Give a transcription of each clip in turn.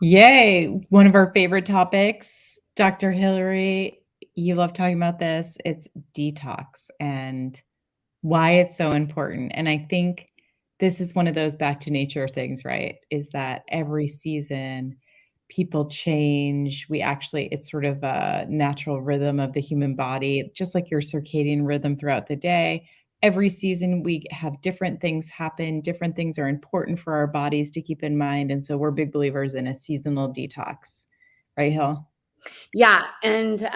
Yay. One of our favorite topics, Dr. Hillary, you love talking about this. It's detox and why it's so important. And I think this is one of those back to nature things, right? Is that every season people change. It's sort of a natural rhythm of the human body, just like your circadian rhythm throughout the day. Every season we have different things happen, different things are important for our bodies to keep in mind. And so we're big believers in a seasonal detox. Right, Hill? Yeah, and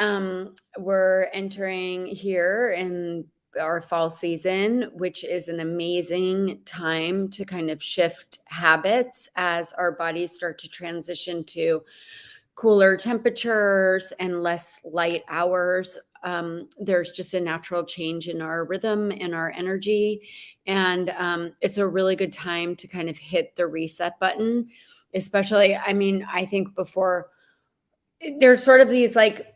we're entering here in our fall season, which is an amazing time to kind of shift habits as our bodies start to transition to cooler temperatures and less light hours. There's just a natural change in our rhythm and our energy. And it's a really good time to kind of hit the reset button, especially, I mean, I think before there's sort of these like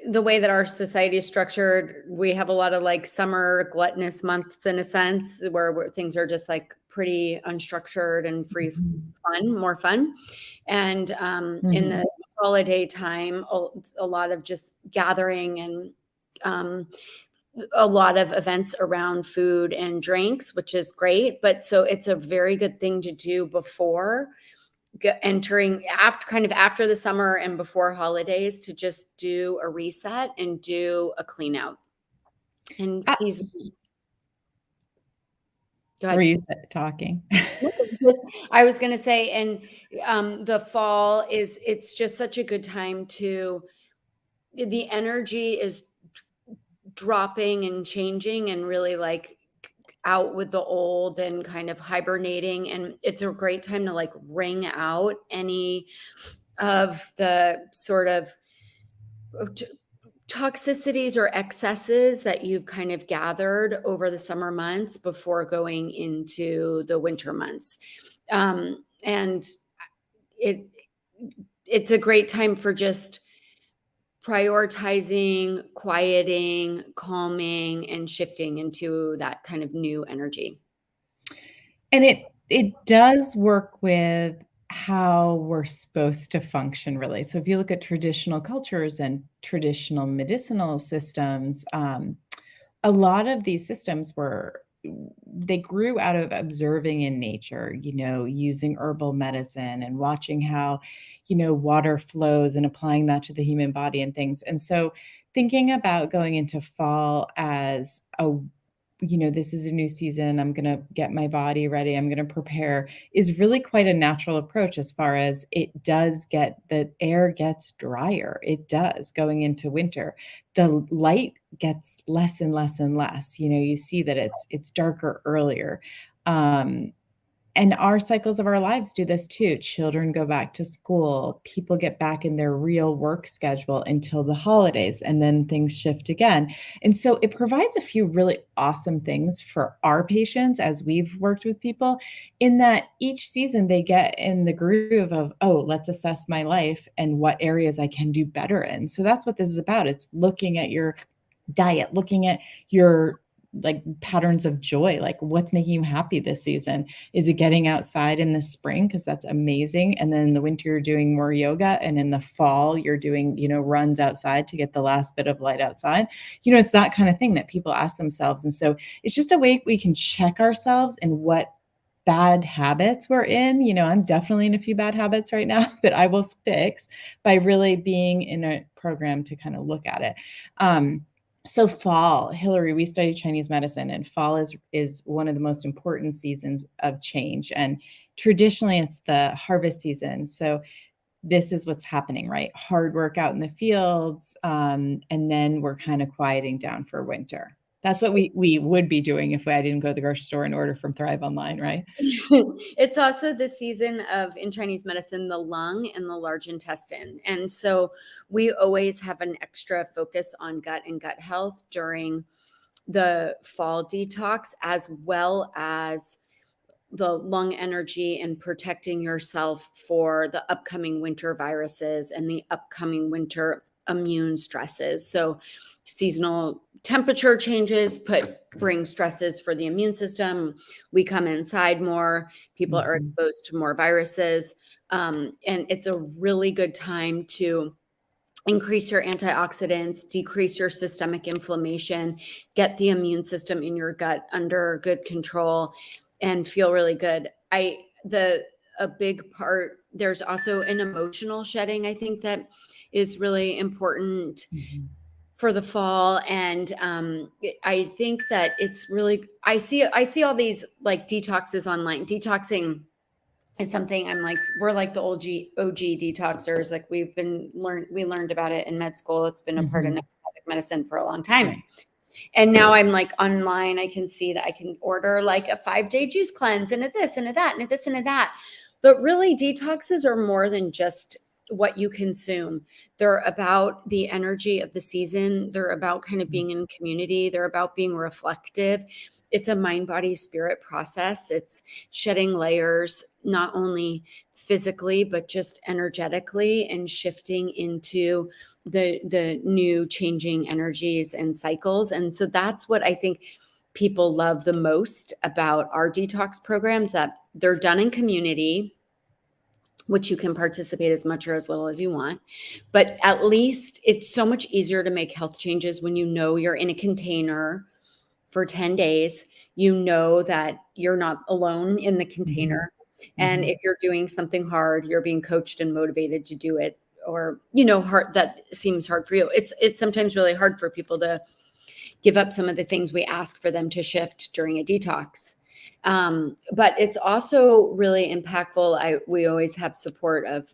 the way that our society is structured, we have a lot of like summer gluttonous months in a sense where things are just like pretty unstructured and free Mhm. fun, more fun. And in Mhm. the holiday time, a lot of just gathering and um, a lot of events around food and drinks, which is great. But so it's a very good thing to do before entering after kind of after the summer and before holidays to just do a reset and do a clean out and Uh, season. Go were ahead. you talking? I was going to say, and the fall it's just such a good time to, the energy is dropping and changing and really like out with the old and kind of hibernating. And it's a great time to like wring out any of the sort of toxicities or excesses that you've kind of gathered over the summer months before going into the winter months. And it it's a great time for just prioritizing, quieting, calming, and shifting into that kind of new energy. And it does work with how we're supposed to function really. So if you look at traditional cultures and traditional medicinal systems, a lot of these systems they grew out of observing in nature, using herbal medicine and watching how, water flows and applying that to the human body and things. And so thinking about going into fall as this is a new season. I'm going to get my body ready. I'm going to prepare is really quite a natural approach as far as the air gets drier. It does going into winter. The light gets less and less and less. You see that it's darker earlier. Um, and our cycles of our lives do this too. Children go back to school, people get back in their real work schedule until the holidays, and then things shift again. And so it provides a few really awesome things for our patients as we've worked with people, in that each season they get in the groove of, oh, let's assess my life and what areas I can do better in. So that's what this is about. It's looking at your diet, looking at your like patterns of joy, like what's making you happy this season. Is it getting outside in the spring? Because that's amazing. And then in the winter, you're doing more yoga. And in the fall, you're doing, runs outside to get the last bit of light outside. It's that kind of thing that people ask themselves. And so it's just a way we can check ourselves and what bad habits we're in. I'm definitely in a few bad habits right now that I will fix by really being in a program to kind of look at it. So fall, Hillary, we study Chinese medicine, and fall is one of the most important seasons of change. And traditionally, it's the harvest season. So this is what's happening, right? Hard work out in the fields, and then we're kind of quieting down for winter. That's what we would be doing if I didn't go to the grocery store and order from Thrive Online, right? It's also the season of, in Chinese medicine, the lung and the large intestine. And so we always have an extra focus on gut and gut health during the fall detox, as well as the lung energy and protecting yourself for the upcoming winter viruses and the upcoming winter immune stresses. So seasonal temperature changes bring stresses for the immune system. We come inside more. People are Mhm. exposed to more viruses. And it's a really good time to increase your antioxidants, decrease your systemic inflammation, get the immune system in your gut under good control, and feel really good. A big part, there's also an emotional shedding, I think, that is really important Mhm. for the fall. And I think that it's really, I see all these like detoxes online. Detoxing is something I'm like, we're like the OG detoxers. Like we learned about it in med school. It's been a part of Mhm. naturopathic medicine for a long time. Right. And now I'm like online, I can see that I can order like a 5-day juice cleanse and a this and a that and a this and a that. But really, detoxes are more than just what you consume. They're about the energy of the season. They're about kind of being in community. They're about being reflective. It's a mind, body, spirit process. It's shedding layers, not only physically, but just energetically, and shifting into the new changing energies and cycles. And so that's what I think people love the most about our detox programs, that they're done in community, which you can participate as much or as little as you want. But at least it's so much easier to make health changes when you know you're in a container for 10 days. You know that you're not alone in the Mhm. container. And Mhm. if you're doing something hard, you're being coached and motivated to do it. Or, hard, that seems hard for you. It's sometimes really hard for people to give up some of the things we ask for them to shift during a detox. But it's also really impactful. We always have support of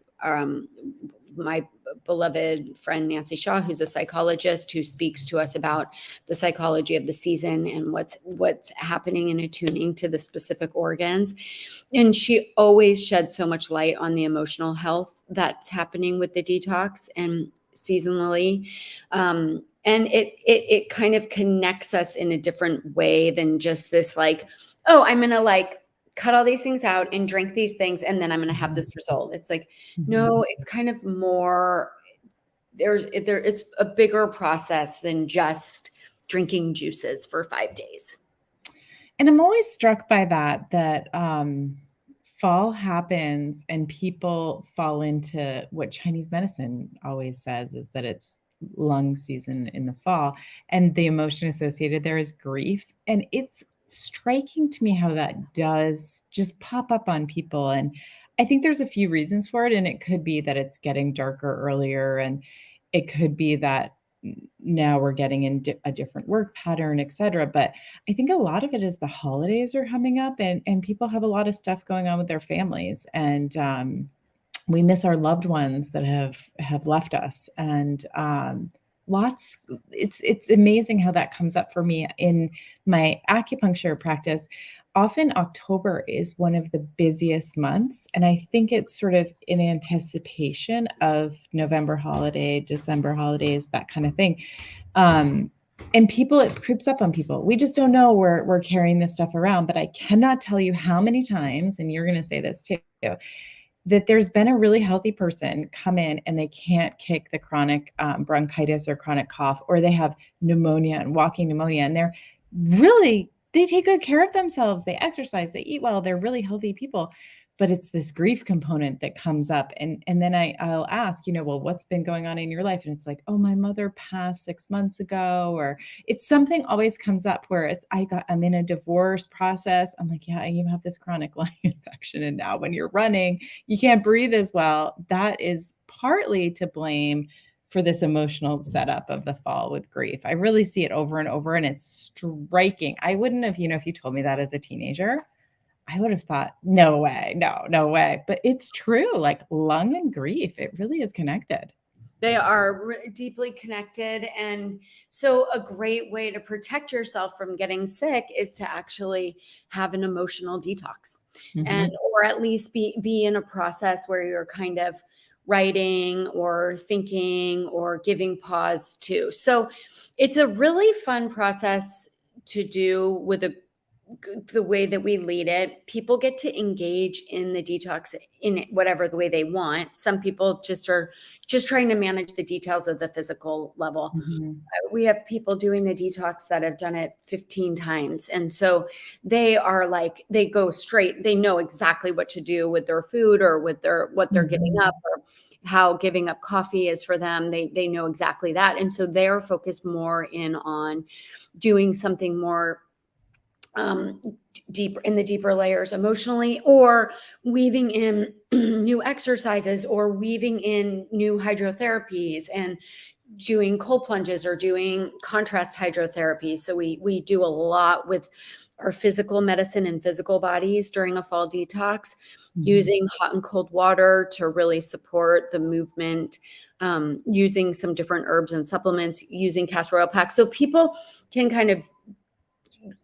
my beloved friend Nancy Shaw, who's a psychologist who speaks to us about the psychology of the season and what's happening and attuning to the specific organs. And she always sheds so much light on the emotional health that's happening with the detox and seasonally. And it kind of connects us in a different way than just this like, oh, I'm gonna like cut all these things out and drink these things and then I'm gonna have Mhm. this result. It's like, Mhm. no, it's kind of more, it's a bigger process than just drinking juices for 5 days. And I'm always struck by that, fall happens and people fall into what Chinese medicine always says is that it's lung season in the fall, and the emotion associated there is grief, and it's striking to me how that does just pop up on people, and I think there's a few reasons for it, and it could be that it's getting darker earlier, and it could be that now we're getting in a different work pattern, etcetera, but I think a lot of it is the holidays are coming up and people have a lot of stuff going on with their families, and, we miss our loved ones that have left us, and, lots it's amazing how that comes up for me in my acupuncture practice. Often October is one of the busiest months, and I think it's sort of in anticipation of November holiday, December holidays, that kind of thing. Um, and people it creeps up on people. We just don't know we're carrying this stuff around, but I cannot tell you how many times, and you're gonna say this too, that there's been a really healthy person come in and they can't kick the chronic, bronchitis or chronic cough, or they have pneumonia and walking pneumonia, and they take good care of themselves, they exercise, they eat well, they're really healthy people, but it's this grief component that comes up, and then I'll ask, "Well, what's been going on in your life?" And it's like, "Oh, my mother passed 6 months ago," or it's something always comes up where I'm in a divorce process. I'm like, "Yeah, you have this chronic lung infection, and now when you're running, you can't breathe as well." That is partly to blame for this emotional setup of the fall with grief. I really see it over and over, and it's striking. I wouldn't have, if you told me that as a teenager, I would have thought, "No way. No, no way." But it's true, like lung and grief, it really is connected. They are deeply connected. And so, a great way to protect yourself from getting sick is to actually have an emotional detox, and Mhm. or at least be in a process where you're kind of writing or thinking or giving pause to. So, it's a really fun process to do with a the way that we lead it, people get to engage in the detox in whatever the way they want. Some people just are just trying to manage the details of the physical level. Mhm. We have people doing the detox that have done it 15 times. And so they are like, they go straight, they know exactly what to do with their food or with their, what they're giving up, Mhm. or how giving up coffee is for them. They know exactly that. And so they're focused more in on doing something more um, deep in the deeper layers emotionally, or weaving in new exercises, or weaving in new hydrotherapies, and doing cold plunges or doing contrast hydrotherapy. So we do a lot with our physical medicine and physical bodies during a fall detox, Mhm. using hot and cold water to really support the movement, using some different herbs and supplements, using castor oil packs. So people can kind of,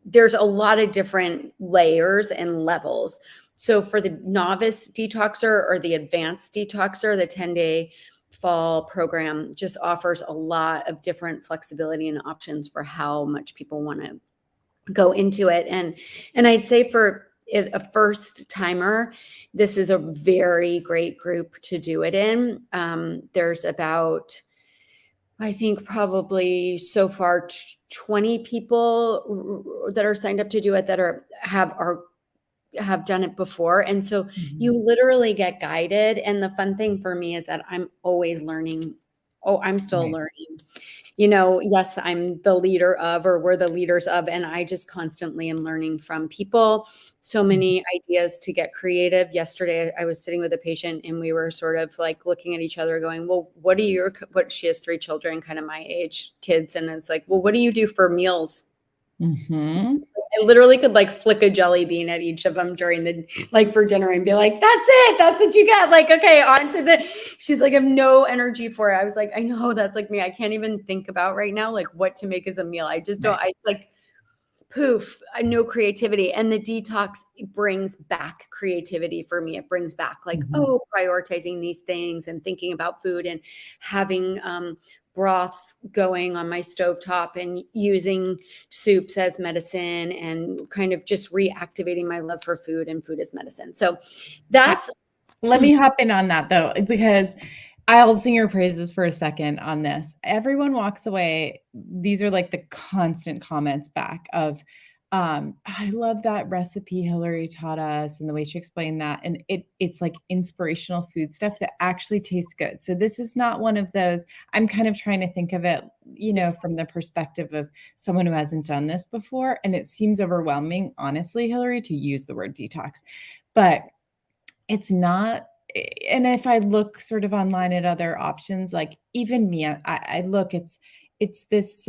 there's a lot of different layers and levels. So for the novice detoxer or the advanced detoxer, the 10-day fall program just offers a lot of different flexibility and options for how much people want to go into it. And I'd say for a first timer, this is a very great group to do it in. There's about, I think probably so far 20 people that are signed up to do it that have done it before. And so you Mhm. literally get guided. And the fun thing for me is that I'm always learning. Oh, I'm still Right. learning. Yes, I'm the leader of, or we're the leaders of, and I just constantly am learning from people. So Mhm. many ideas to get creative. Yesterday, I was sitting with a patient and we were sort of like looking at each other going, well, what she has 3 children, kind of my age kids. And it's like, well, what do you do for meals? Mhm. I literally could like flick a jelly bean at each of them during the, like for dinner, and be like, that's it. That's what you got. Like, okay, on to the, she's like, I have no energy for it. I was like, I know, that's like me. I can't even think about right now, like what to make as a meal. I just don't, Right. it's like, poof, no creativity. And the detox brings back creativity for me. It brings back like, Mhm. oh, prioritizing these things and thinking about food, and having broths going on my stovetop, and using soups as medicine, and kind of just reactivating my love for food and food as medicine. So I that's Let me hop in on that though, because I'll sing your praises for a second on this. Everyone walks away. These are like the constant comments back of, I love that recipe Hillary taught us and the way she explained that. And it's like inspirational food stuff that actually tastes good. So this is not one of those, I'm kind of trying to think of it, it's from the perspective of someone who hasn't done this before. And it seems overwhelming, honestly, Hillary, to use the word detox. But it's not, and if I look sort of online at other options, like even me, I look, it's this,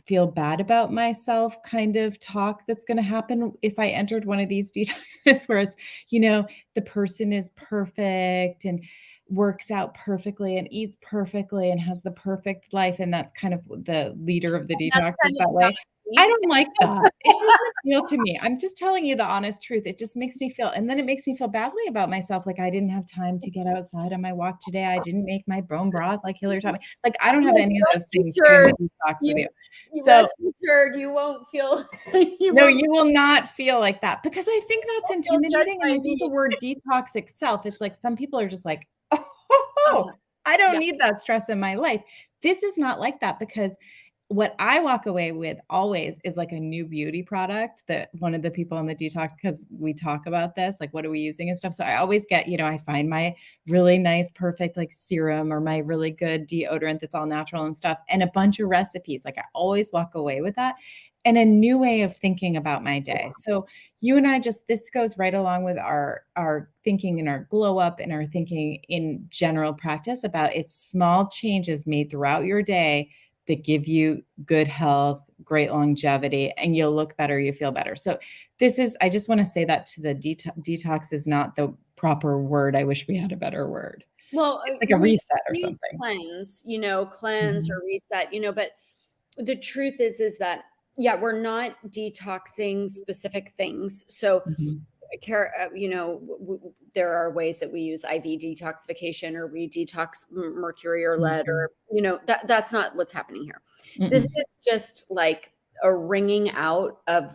feel bad about myself kind of talk that's gonna happen if I entered one of these detoxes where it's, the person is perfect and works out perfectly and eats perfectly and has the perfect life, and that's kind of the leader of the that's detox is kind of that not way. I me. don't like that. It doesn't appeal to me. I'm just telling you the honest truth. It just makes me feel, and then it makes me feel badly about myself, like, I didn't have time to get outside on my walk today. I didn't make my bone broth like Hillary taught me. Like, I don't have Like, any of those rest things doing assured, the detox with you. you So, rest assured, you won't feel, you no, won't you will not feel like that because I think that's feel judged intimidating, and by I think the me. word detox itself, it's like some people are just like, Oh, "Oh, I don't yeah. need that stress in my life." This is not like that because what I walk away with always is like a new beauty product that one of the people on the detox, because we talk about this, like, what are we using and stuff. So I always get, I find my really nice, perfect like serum or my really good deodorant that's all natural and stuff, and a bunch of recipes. Like I always walk away with that and a new way of thinking about my day. So you and I just, this goes right along with our thinking and our glow up and our thinking in general practice about it's small changes made throughout your day that give you good health, great longevity, and you'll look better, you feel better. So this is, I just want to say that to the detox is not the proper word. I wish we had a better word. Well, It's like a we reset or use something. cleanse, cleanse Mhm. or reset, but the truth is that, yeah, we're not detoxing specific things. So Mhm. care, there are ways that we use IV detoxification, or we detox mercury or lead, Mhm. or, that's not what's happening here. This Mm-mm. is just like a wringing out of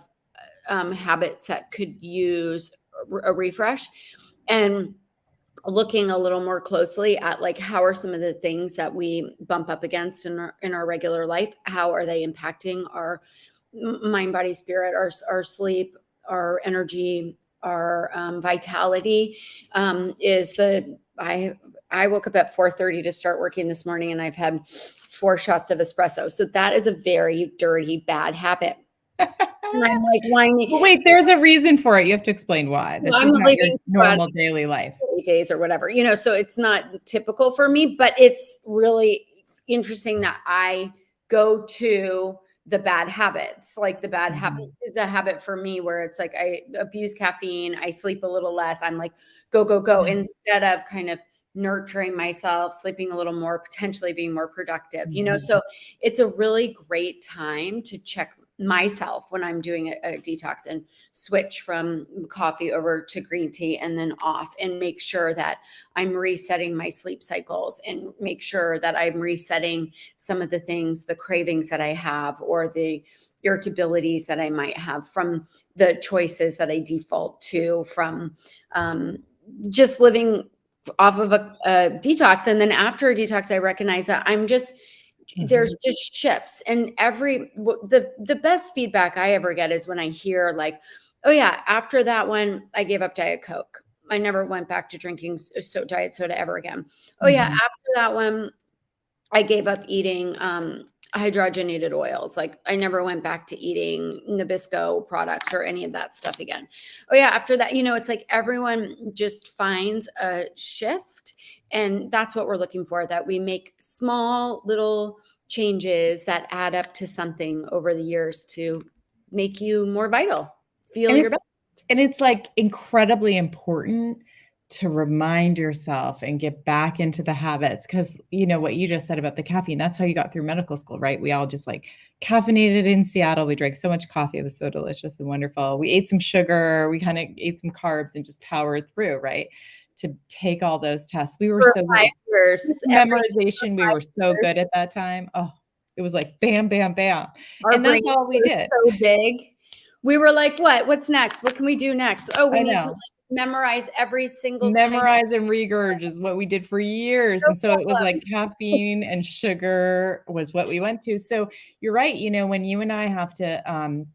habits that could use a refresh, and looking a little more closely at like how are some of the things that we bump up against in our regular life, how are they impacting our mind, body, spirit, our sleep, our energy, our vitality. Is the I woke up at 4:30 to start working this morning, and I've had 4 shots of espresso. So that is a very dirty, bad habit. And I'm like Well, whining. wait, there's a reason for it. You have to explain why. Well, This I'm is not your leaving normal daily life. days or whatever, so it's not typical for me, but it's really interesting that I go to the bad habits, like the bad habit Mhm. is the habit for me where it's like I abuse caffeine, I sleep a little less, I'm like, go, go, go, Yeah. instead of kind of nurturing myself, sleeping a little more, potentially being more productive, Mhm. so it's a really great time to check myself when I'm doing a detox and switch from coffee over to green tea and then off, and make sure that I'm resetting my sleep cycles and make sure that I'm resetting some of the things, the cravings that I have, or the irritabilities that I might have from the choices that I default to from um, just living off of a detox. And then after a detox, I recognize that there's Mhm. just shifts, and the best feedback I ever get is when I hear like, oh yeah, after that one I gave up Diet Coke, I never went back to drinking diet soda ever again. Oh yeah, Mhm. after that one I gave up eating hydrogenated oils, like I never went back to eating Nabisco products or any of that stuff again. Oh yeah, after that, it's like everyone just finds a shift, and that's what we're looking for, that we make small little changes that add up to something over the years to make you more vital, feel And your it's best. and it's, like, incredibly important to remind yourself and get back into the habits because what you just said about the caffeine, that's how you got through medical school, right? We all just, like, caffeinated in Seattle, we drank so much coffee, it was so delicious and wonderful. We ate some sugar, we kinda ate some carbs and just powered through, right? To take all those tests. We were For so good. 5 years, every year for Memorization, we were so 5 years, good at that time. Oh, it was like bam, bam, bam, our and that's brains all we were did. so big. We were like, "What's next? What can we do next? Oh, we I need to, know. like, memorize every single time." Memorize and regurg is what we did for years, No and so it was like problem. caffeine and sugar was what we went to. So you're right, when you and I have to,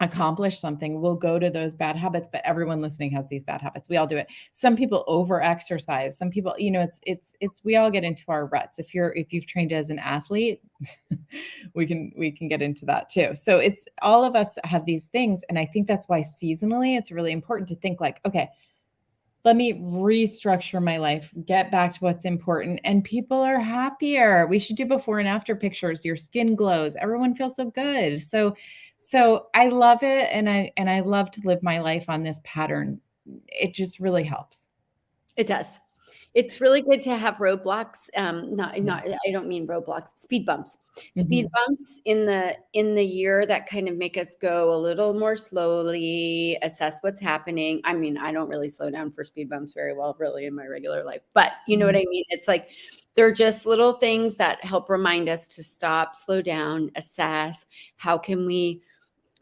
accomplish something, we'll go to those bad habits, but everyone listening has these bad habits. We all do it. Some people over-exercise, some people, it's we all get into our ruts. If you've trained as an athlete, we can get into that too. So it's all of us have these things, and I think that's why seasonally, it's really important to think like, "Okay, let me restructure my life, get back to what's important, and people are happier. We should do before and after pictures. Your skin glows. Everyone feels so good. So I love it, and I love to live my life on this pattern. It just really helps. It does. It's really good to have roadblocks, Yeah. not I don't mean roadblocks, speed bumps. Speed Mhm. bumps in the year that kind of make us go a little more slowly, assess what's happening. I mean, I don't really slow down for speed bumps very well, really, in my regular life, but you know what Mhm. I mean? It's like they're just little things that help remind us to stop, slow down, assess. How can we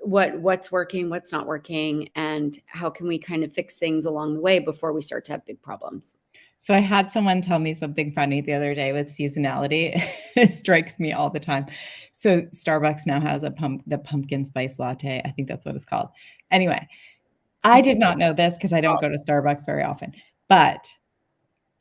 what's working, what's not working, and how can we kind of fix things along the way before we start to have big problems? So I had someone tell me something funny the other day with seasonality. It strikes me all the time. So Starbucks now has the pumpkin spice latte. I think that's what it's called. Anyway, I It's did not know this because I don't oh, go to Starbucks very often, but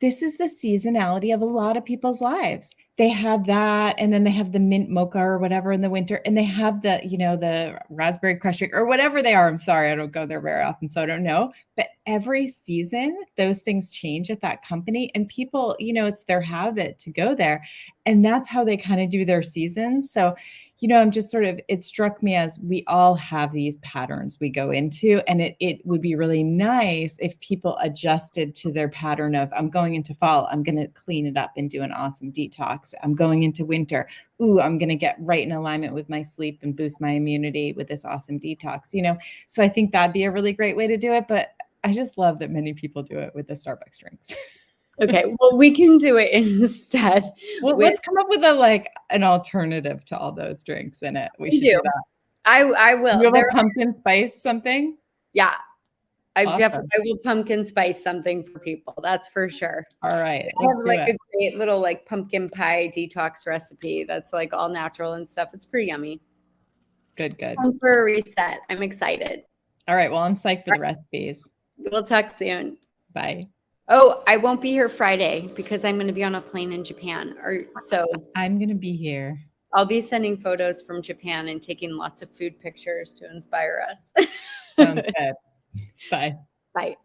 this is the seasonality of a lot of people's lives. They have that, and then they have the mint mocha or whatever in the winter, and they have the raspberry crushing or whatever they are. I'm sorry, I don't go there very often, so I don't know. But every season, those things change at that company, and people, it's their habit to go there, and that's how they kinda do their seasons. So, I'm just sort of it struck me as we all have these patterns we go into, and it would be really nice if people adjusted to their pattern of, "I'm going into fall, I'm gonna clean it up and do an awesome detox. I'm going into winter, ooh, I'm gonna get right in alignment with my sleep and boost my immunity with this awesome detox?" So I think that'd be a really great way to do it, but I just love that many people do it with the Starbucks drinks. okay, well, we can do it instead Well, with let's come up with an alternative to all those drinks in it. We we should do. do that. I will. You have a There pumpkin spice something? Yeah, I Awesome. will pumpkin spice something for people, that's for sure. All right, I let's have, do like, it. a great little, like, pumpkin pie detox recipe that's, like, all natural and stuff. It's pretty yummy. Good, good. Time for a reset. I'm excited. All right, well, I'm psyched for All the recipes. right, we'll talk soon. Bye. Oh, I won't be here Friday because I'm gonna be on a plane in Japan, so I'm gonna be here. I'll be sending photos from Japan and taking lots of food pictures to inspire us. Sounds good. Bye. Bye.